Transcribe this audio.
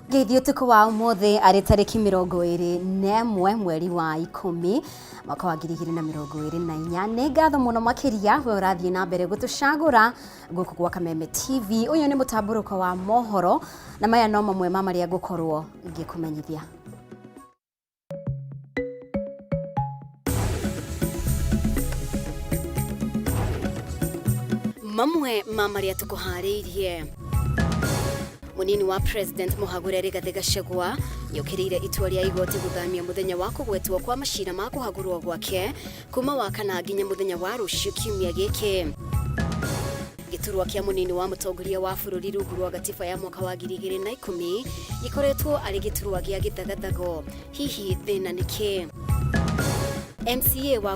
Geithio tuko wa umuthi ari tariki 21 mweri wa 10 mwaka wa 2024 ni ngatho muno makiria we urathie na mbere gutucagura guku gwa Kameme TV. Uyu ni mutamburuko wa mohoro na maya no mamwe maria ngukorwo ngikumenyithia. Mamwe maria tukuhariirie. Munini wa President Muhagura Rigathi Gachagua yukirire itua ria igoti guthamia muthenya wa kugwetwo kwa mashira ma kuhagurwo gwake kuma wakana nginya muthenya wa rucio kiumia giki. Giturwa kia munini wa mutongoria wa bururi rungu rwa gatiba ya mwaka wa 2010 gikoretwo ari giturwa gia githagathago. Hihi thina niki? MCA wa